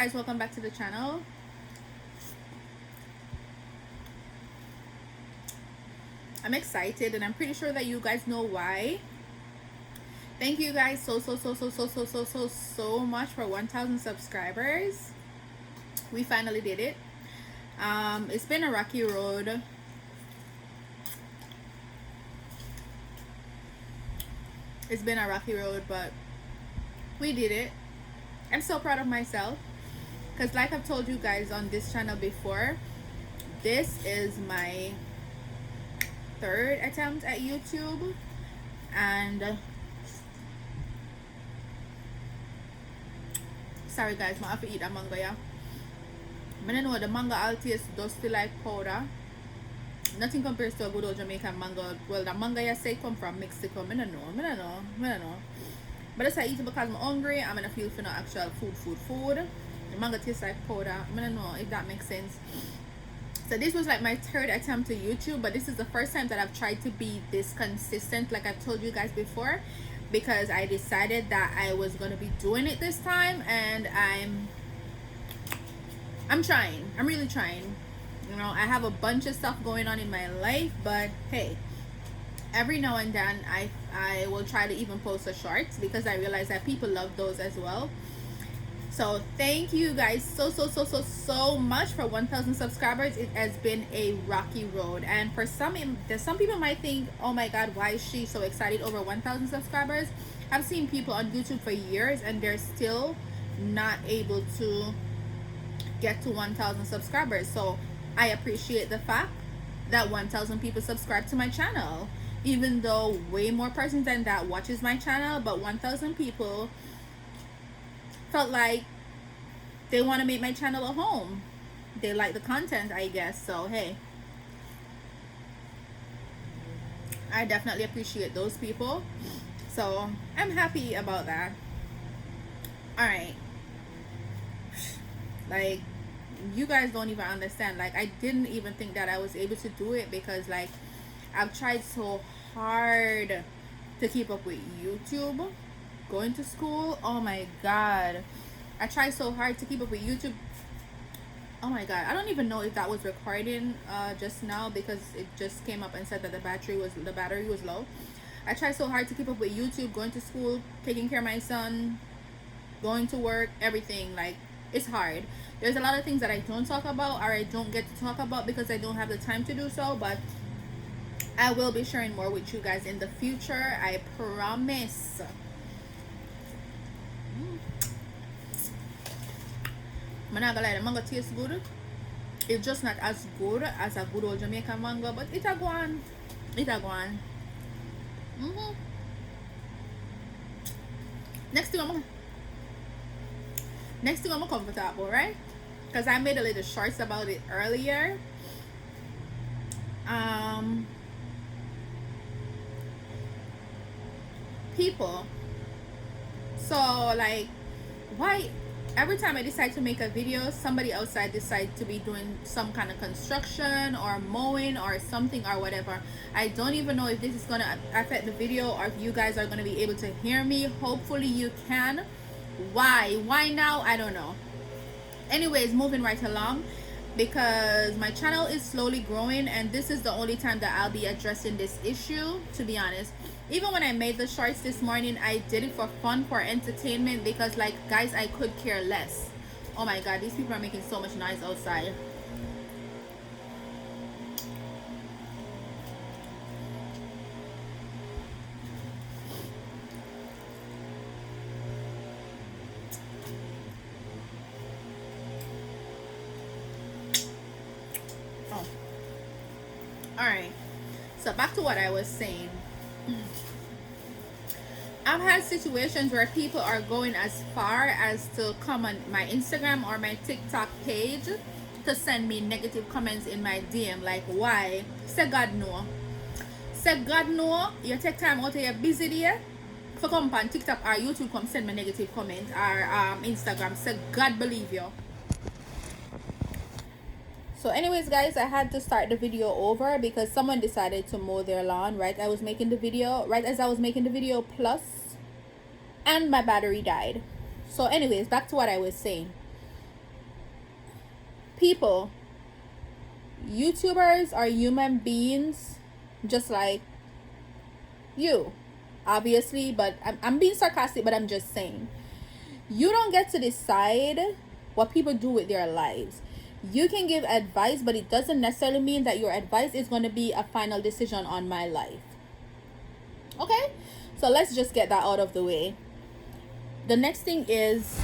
guys, welcome back to the channel. I'm excited and I'm pretty sure that you guys know why. Thank you guys so much for 1,000 subscribers. We finally did it. It's been a rocky road. It's been a rocky road, but we did it. I'm so proud of myself because like I've told you guys on this channel before, this is my third attempt at YouTube, and sorry guys, I have to eat a mango. Yeah, I don't know, the mango all taste dusty like powder. Nothing compares to a good old Jamaican mango. Well, the mango you say come from Mexico. I don't know. But that's I eat it because I'm hungry. I'm gonna feel for no actual food. The mango tastes like powder. I don't know if that makes sense. So this was like my third attempt to YouTube, but this is the first time that I've tried to be this consistent, like I've told you guys before, because I decided that I was gonna be doing it this time, and I'm trying. I'm really trying. You know, I have a bunch of stuff going on in my life, but hey, every now and then I will try to even post a shorts because I realize that people love those as well. So thank you guys so much for 1,000 subscribers. It has been a rocky road, and for some people might think, oh my god, why is she so excited over 1,000 subscribers? I've seen people on YouTube for years and they're still not able to get to 1,000 subscribers. So I appreciate the fact that 1,000 people subscribe to my channel, even though way more persons than that watches my channel, but 1,000 people felt like they want to make my channel a home. They like the content, I guess. So hey, I definitely appreciate those people, so I'm happy about that. All right, like, you guys don't even understand. Like, I didn't even think that I was able to do it because like I've tried so hard to keep up with YouTube, going to school. Oh my god, I tried so hard to keep up with YouTube. Oh my god, I don't even know if that was recording just now because it just came up and said that the battery was low. I tried so hard to keep up with YouTube, going to school, taking care of my son, going to work, everything. Like, it's hard. There's a lot of things that I don't talk about or I don't get to talk about because I don't have the time to do so, but I will be sharing more with you guys in the future, I promise. I'm not gonna lie, the mango tastes good. It's just not as good as a good old Jamaican mango, but it a go on. Next thing I'm gonna come to talk about, right? Because I made a little shorts about it earlier. People. So like, why every time I decide to make a video, somebody outside decides to be doing some kind of construction or mowing or something or whatever. I don't even know if this is gonna affect the video or if you guys are gonna be able to hear me. Hopefully you can. Why now? I don't know. Anyways, moving right along, because my channel is slowly growing and this is the only time that I'll be addressing this issue, to be honest. Even when I made the shorts this morning, I did it for fun, for entertainment, because like, guys, I could care less. Oh my god, these people are making so much noise outside. Oh, all right, so back to what I was saying. I've had situations where people are going as far as to come on my Instagram or my TikTok page to send me negative comments in my DM. Like, why? Say God no. Say God no. You take time out of your busy day for come on TikTok or YouTube, come send me negative comment, or Instagram. Say God believe you. So anyways guys, I had to start the video over because someone decided to mow their lawn right as I was making the video, plus, and my battery died. So anyways, back to what I was saying. People, YouTubers are human beings just like you, obviously, but I'm being sarcastic, but I'm just saying. You don't get to decide what people do with their lives. You can give advice, but it doesn't necessarily mean that your advice is going to be a final decision on my life. Okay? So let's just get that out of the way. The next thing is,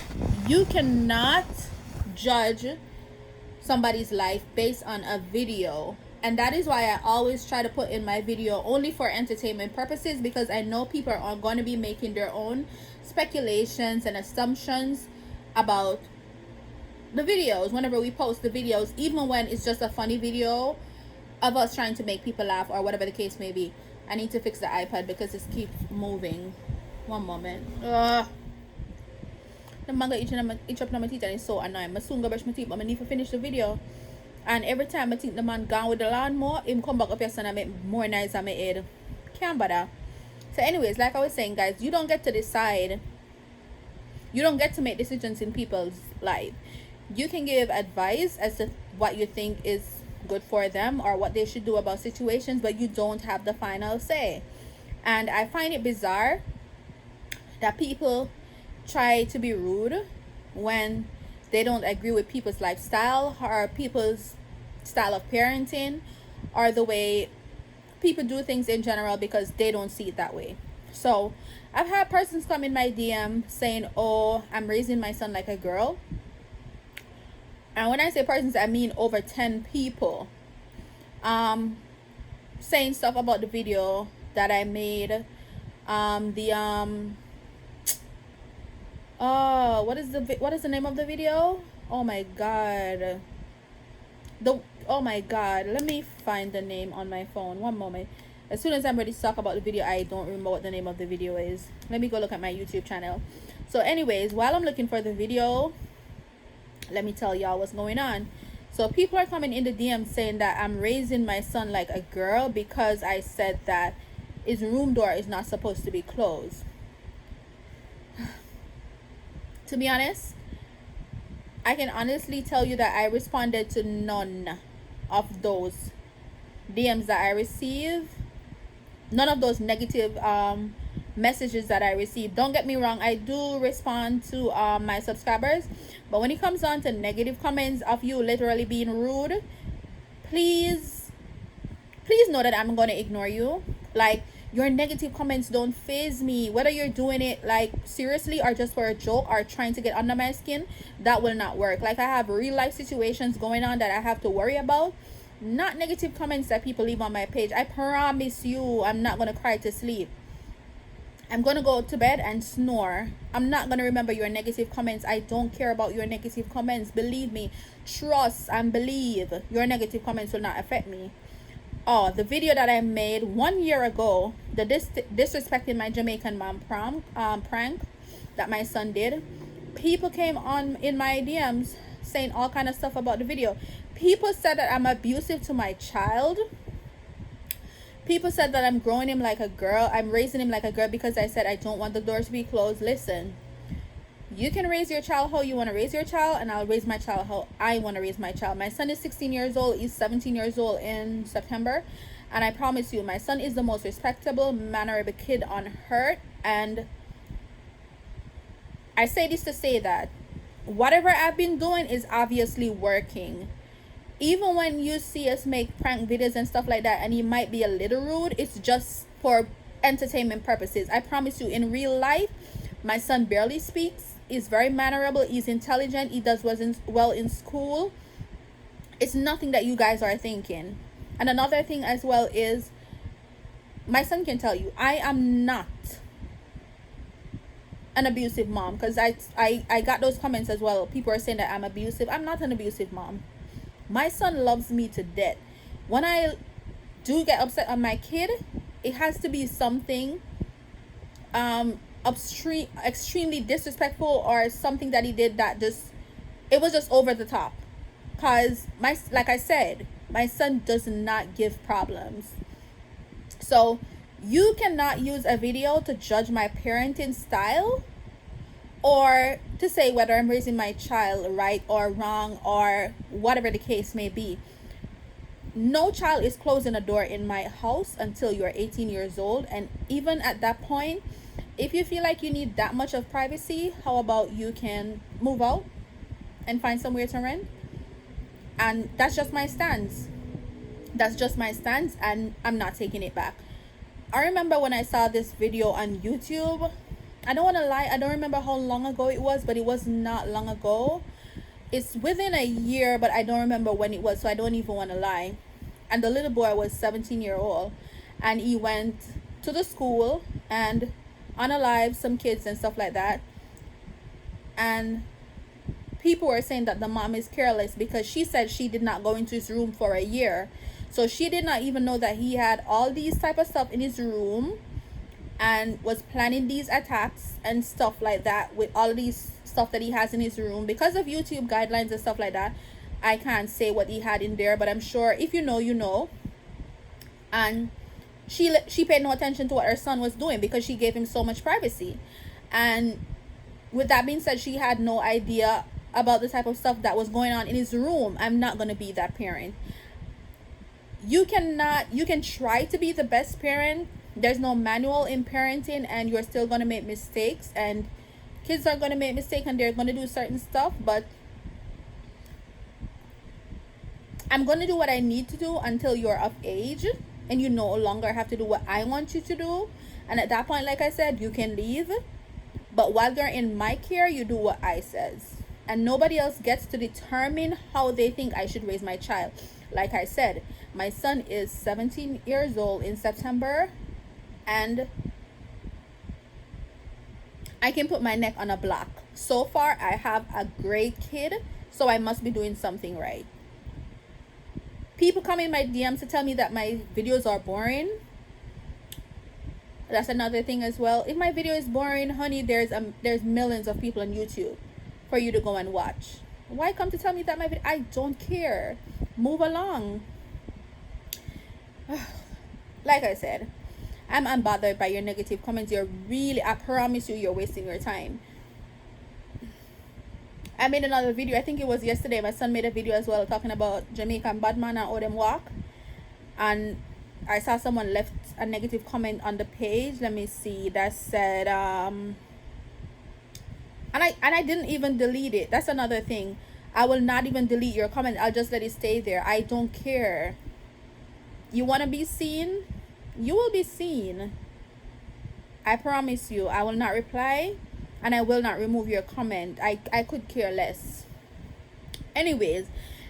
you cannot judge somebody's life based on a video. And that is why I always try to put in my video only for entertainment purposes, because I know people are going to be making their own speculations and assumptions about the videos whenever we post the videos, even when it's just a funny video of us trying to make people laugh or whatever the case may be. I need to fix the iPad because it keeps moving. One moment. The manga each up my teeth and it's so annoying. I soon go brush my teeth, but I need to finish the video. And every time I think the man gone with the lawnmower, him come back up here and make more noise on my head. Can't bother. So anyways, like I was saying, guys, you don't get to decide. You don't get to make decisions in people's life. You can give advice as to what you think is good for them or what they should do about situations, but you don't have the final say. And I find it bizarre that people try to be rude when they don't agree with people's lifestyle or people's style of parenting or the way people do things in general, because they don't see it that way. So I've had persons come in my DM saying, oh, I'm raising my son like a girl. And when I say persons, I mean over 10 people saying stuff about the video that I made. What is the name of the video? Oh my god. Let me find the name on my phone. One moment. As soon as I'm ready to talk about the video, I don't remember what the name of the video is. Let me go look at my YouTube channel. So anyways, while I'm looking for the video, let me tell y'all what's going on. So people are coming in the DM saying that I'm raising my son like a girl because I said that his room door is not supposed to be closed. To be honest, I can honestly tell you that I responded to none of those DMs that I receive. None of those negative messages that I receive. Don't get me wrong, I do respond to my subscribers, but when it comes on to negative comments of you literally being rude, please know that I'm going to ignore you. Like, your negative comments don't faze me, whether you're doing it like seriously or just for a joke or trying to get under my skin. That will not work. Like, I have real life situations going on that I have to worry about, not negative comments that people leave on my page. I promise you, I'm not going to cry to sleep. I'm going to go to bed and snore. I'm not going to remember your negative comments. I don't care about your negative comments. Believe me, trust and believe, your negative comments will not affect me. Oh, the video that I made 1 year ago, the disrespecting my Jamaican mom prank that my son did, people came on in my DMs saying all kind of stuff about the video. People said that I'm abusive to my child. People said that I'm growing him like a girl. I'm raising him like a girl because I said I don't want the doors to be closed. Listen, you can raise your child how you want to raise your child, and I'll raise my child how I want to raise my child. My son is 16 years old. He's 17 years old in September. And I promise you, my son is the most respectable, mannerable kid on earth. And I say this to say that whatever I've been doing is obviously working. Even when you see us make prank videos and stuff like that, and he might be a little rude, it's just for entertainment purposes. I promise you, in real life, my son barely speaks. He's very mannerable. He's intelligent. He does well in school. It's nothing that you guys are thinking. And another thing as well is, my son can tell you, I am not an abusive mom, because I got those comments as well. People are saying that I'm abusive. I'm not an abusive mom. My son loves me to death. When I do get upset on my kid, it has to be something extremely disrespectful, or something that he did that it was just over the top. Because like I said, my son does not give problems. So you cannot use a video to judge my parenting style or to say whether I'm raising my child right or wrong or whatever the case may be. No child is closing a door in my house until you're 18 years old. And even at that point, if you feel like you need that much of privacy, how about you can move out and find somewhere to rent? And that's just my stance. That's just my stance, and I'm not taking it back. I remember when I saw this video on YouTube. I don't want to lie, I don't remember how long ago it was, but it was not long ago. It's within a year, but I don't remember when it was, so I don't even want to lie. And the little boy was 17-year old, and he went to the school and unalived some kids and stuff like that. And people were saying that the mom is careless because she said she did not go into his room for a year, so she did not even know that he had all these type of stuff in his room and was planning these attacks and stuff like that with all these stuff that he has in his room. Because of YouTube guidelines and stuff like that, I can't say what he had in there, but I'm sure if you know, you know. And she paid no attention to what her son was doing because she gave him so much privacy. And with that being said, she had no idea about the type of stuff that was going on in his room. I'm not going to be that parent. You can try to be the best parent. There's no manual in parenting, and you're still going to make mistakes, and kids are going to make mistakes and they're going to do certain stuff. But I'm going to do what I need to do until you're of age and you no longer have to do what I want you to do. And at that point, like I said, you can leave. But while they're in my care, you do what I says. And nobody else gets to determine how they think I should raise my child. Like I said, my son is 17 years old in September, and I can put my neck on a block. So far, I have a great kid, so I must be doing something right. People come in my DMs to tell me that my videos are boring. That's another thing as well. If my video is boring, honey, there's millions of people on YouTube for you to go and watch. Why come to tell me that my video? I don't care. Move along. Like I said, I'm unbothered by your negative comments. I promise you're wasting your time. I made another video, I think it was yesterday. My son made a video as well talking about Jamaican badman and how them walk. And I saw someone left a negative comment on the page. Let me see. That said, and I didn't even delete it. That's another thing. I will not even delete your comment. I'll just let it stay there. I don't care. You want to be seen? You will be seen. I promise you. I will not reply, and I will not remove your comment. I could care less. Anyways,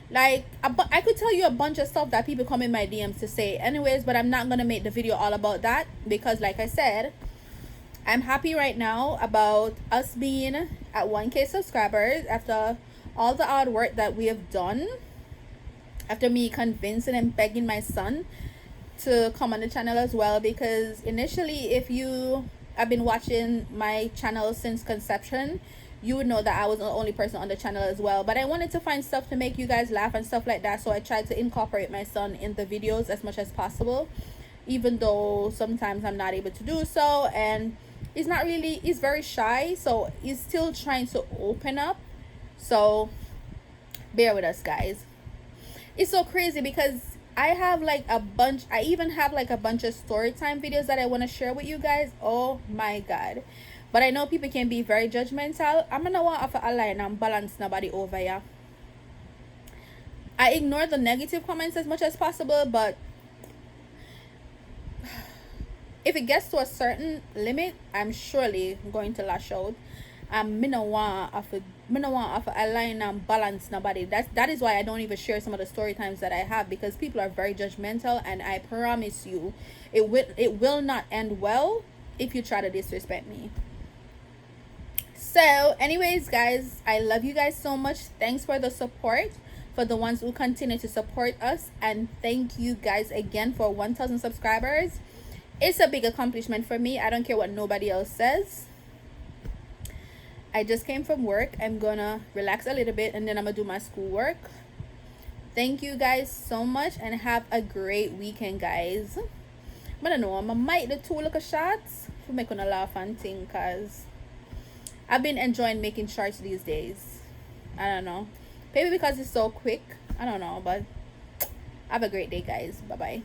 like, I could tell you a bunch of stuff that people come in my DMs to say. Anyways, but I'm not going to make the video all about that because, like I said, I'm happy right now about us being at 1K subscribers after all the hard work that we have done, after me convincing and begging my son to come on the channel as well. Because initially, if you have been watching my channel since conception, you would know that I was the only person on the channel as well. But I wanted to find stuff to make you guys laugh and stuff like that, so I tried to incorporate my son in the videos as much as possible, even though sometimes I'm not able to do so. And he's very shy, so he's still trying to open up. So bear with us, guys. It's so crazy because I even have like a bunch of story time videos that I want to share with you guys. Oh my god. But I know people can be very judgmental. I'm gonna want to align and balance nobody over here. I ignore the negative comments as much as possible, but if it gets to a certain limit, I'm surely going to lash out. Me no want to align and balance nobody. That is why I don't even share some of the story times that I have, because people are very judgmental, and I promise you, it will not end well if you try to disrespect me. So anyways, guys, I love you guys so much. Thanks for the support, for the ones who continue to support us, and thank you guys again for 1,000 subscribers. It's a big accomplishment for me. I don't care what nobody else says. I just came from work. I'm gonna relax a little bit and then I'm gonna do my schoolwork. Thank you guys so much and have a great weekend, guys. I don't know, I might do 2 little shots for make a laugh and thing, cause I've been enjoying making shorts these days. I don't know. Maybe because it's so quick. I don't know, but have a great day, guys. Bye bye.